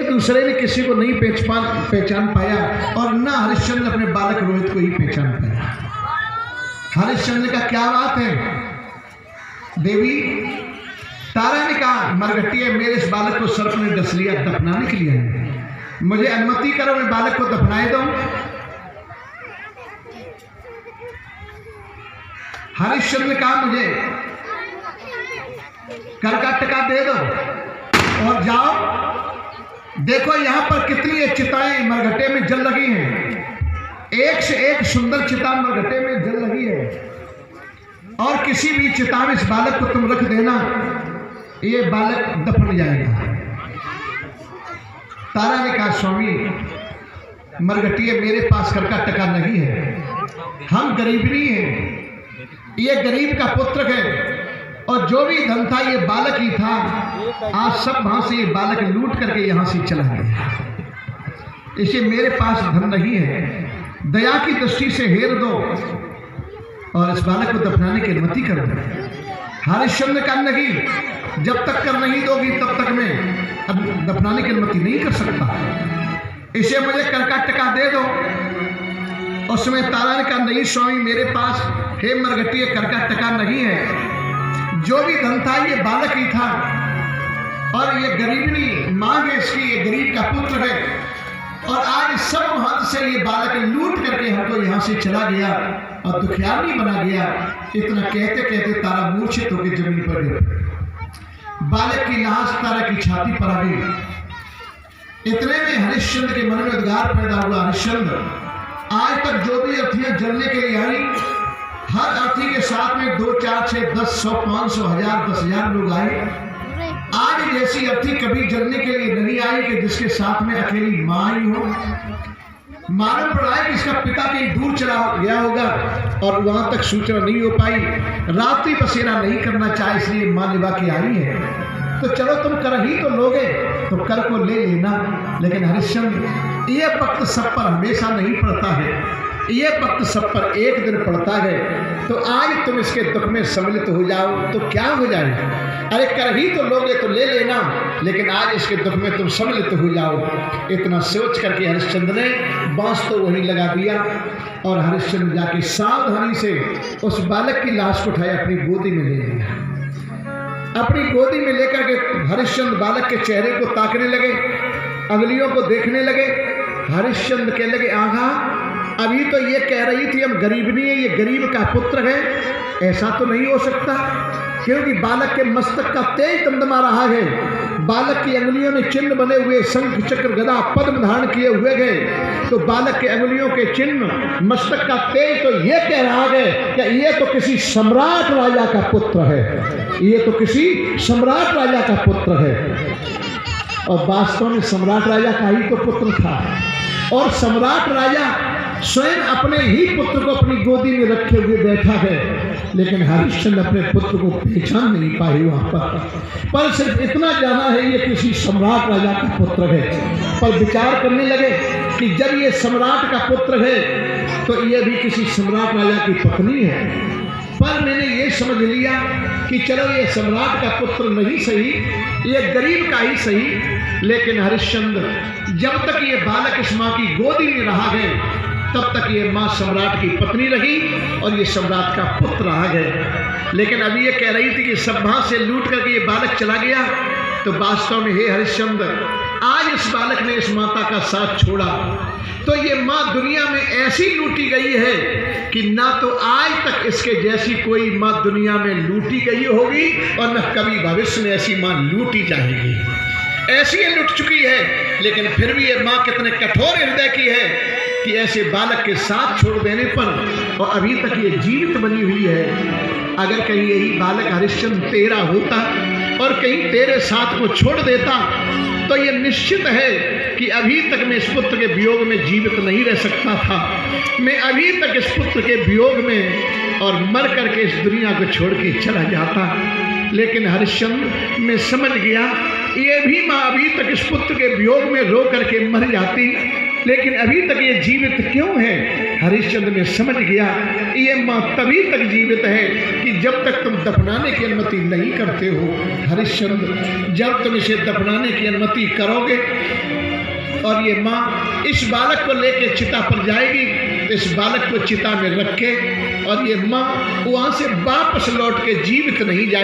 दूसरे ने किसी को नहीं पहचान पाया और ना हरिश्चंद्र अपने बालक रोहित को ही पहचान पाया। हरिश्चंद्र का क्या बात है? देवी तारा ने कहा, मरघटिया मेरे इस बालक को सर्प ने डस लिया, दफनाने के लिए है, मुझे अनुमति करो मैं बालक को दफनाए दूं। हरिश्चंद्र ने कहा, मुझे कर का टका दे दो और जाओ, देखो यहां पर कितनी चिताएं मरघटे में जल लगी हैं, एक से एक सुंदर चिता मरघटे में जल लगी है, और किसी भी चिता में इस बालक को तुम रख देना, ये बालक दफन जाएगा। तारा ने कहा, स्वामी मरघटिया मेरे पास कर का टका नहीं है, हम गरीब नहीं हैं, ये गरीब का पुत्र है, और जो भी धन था ये बालक ही था, आज सब वहां से ये बालक लूट करके यहां से चला गया, इसे मेरे पास धन नहीं है, दया की दृष्टि से हेर दो और इस बालक को दफनाने की अनुमति कर दो। हरिश्चंद्र का नहीं, जब तक कर नहीं दोगी तब तक मैं दफनाने की अनुमति नहीं कर सकता, इसे मुझे कर का टका दे दो। उसमें तारा ने कहा, नहीं स्वामी मेरे पास हे मरघटिया कर का टका नहीं है, जो भी धन था ये बालक ही था, और ये गरीबनी मां है इसकी, ये गरीब का पुत्र है, और आज सब हाथ से ये बालक लूट करके हमको यहाँ से चला गया और दुखियारी बना गया। इतना कहते कहते तारा मूर्छित होकर जमीन पर गिर, बालक की लाश तारा की छाती पर आ गई। इतने में हरिश्चंद्र के मन में उद्गार पैदा हुआ, हरिश्चंद्र आज तक जो भी अर्थियां जलने के लिए आई, हर अर्थी के साथ में 2, 4, 6, 10, 100, 500, 1000, 10,000 लोग आए, आज जैसी अर्थी कभी जलने के लिए नहीं आई कि जिसके साथ में अकेली मां ही हो। मालूम पड़ा है कि इसका पिता कहीं दूर चला गया होगा और वहां तक सूचना नहीं हो पाई, रात्रि बसेरा नहीं करना चाहे इसलिए मां निभा के आई है। तो चलो तुम कर ही तो लोगे तो कर को ले लेना, लेकिन हरिश्चंद्र ये वक्त सब पर हमेशा नहीं पड़ता है, ये वक्त सब पर एक दिन पड़ता है, तो आज तुम इसके दुख में सम्मिलित हो जाओ तो क्या हो जाए, अरे कर ही तो लोगे तो ले लेना, लेकिन आज इसके दुख में तुम सम्मिलित हो जाओ। इतना सोच करके हरिश्चंद्र ने बांस तो वहीं लगा दिया और हरिश्चंद्र जाके सावधानी से उस बालक की लाश को उठाया, अपनी गोदी में ले लिया। अपनी गोदी में लेकर के हरिश्चंद्र बालक के चेहरे को ताकने लगे, अंगुलियों को देखने लगे। हरिश्चंद्र कहने लगे, आगा अभी तो ये कह रही थी हम गरीब नहीं है, ये गरीब का पुत्र है, ऐसा तो नहीं हो सकता, क्योंकि बालक के मस्तक का तेज दमदमा रहा है, बालक की अंगुलियों में चिन्ह बने हुए, शंख चक्र गदा पद्म धारण किए हुए गए, तो बालक के अंगुलियों के चिन्ह, मस्तक का तेज तो ये कह रहा है कि ये तो किसी सम्राट राजा का पुत्र है, ये तो किसी सम्राट राजा का पुत्र है। और वास्तव में सम्राट राजा का ही तो पुत्र था, और सम्राट राजा स्वयं अपने ही पुत्र को अपनी गोदी में रखे हुए बैठा है, लेकिन हरिश्चंद्र अपने पुत्र को पहचान नहीं पाए वहां पर सिर्फ इतना जाना है ये किसी सम्राट राजा का पुत्र है। पर विचार करने लगे कि जब ये सम्राट का पुत्र है तो ये भी किसी सम्राट राजा की पत्नी है, पर मैंने ये समझ लिया कि चलो ये सम्राट का पुत्र नहीं सही, ये गरीब का ही सही, लेकिन हरिश्चंद्र जब तक ये बालक इस मां की गोदी में रहा है तब तक ये मां सम्राट की पत्नी रही और ये सम्राट का पुत्र रहा गए। लेकिन अभी ये कह रही थी कि सब वहां से लूट करके ये बालक चला गया, तो वास्तव में हे हरिश्चंद्र आज इस बालक ने इस माता का साथ छोड़ा तो ये मां दुनिया में ऐसी लूटी गई है कि ना तो आज तक इसके जैसी कोई मां दुनिया में लूटी गई होगी और न कभी भविष्य में ऐसी मां लूटी जाएगी। ऐसी ये लुट चुकी है, लेकिन फिर भी ये मां कितने कठोर हृदय की है कि ऐसे बालक के साथ छोड़ देने पर और अभी तक ये जीवित बनी हुई है। अगर कहीं यही बालक हरिश्चंद्र तेरा होता और कहीं तेरे साथ को छोड़ देता तो ये निश्चित है कि अभी तक मैं इस पुत्र के वियोग में जीवित नहीं रह सकता था, मैं अभी तक इस पुत्र के वियोग में और मर करके इस दुनिया को छोड़ के चला जाता। लेकिन हरिश्चंद्र मैं समझ गया ये भी माँ अभी तक इस पुत्र के वियोग में रो करके मर जाती, लेकिन अभी तक ये जीवित क्यों है? हरिश्चंद्र ने समझ गया ये माँ तभी तक जीवित है कि जब तक तुम दफनाने की अनुमति नहीं करते हो। हरिश्चंद्र जब तुम इसे दफनाने की अनुमति करोगे और ये माँ इस बालक को लेके चिता पर जाएगी तो इस बालक को चिता में रख के और ये माँ वहाँ से वापस लौट के जीवित नहीं जाएगी।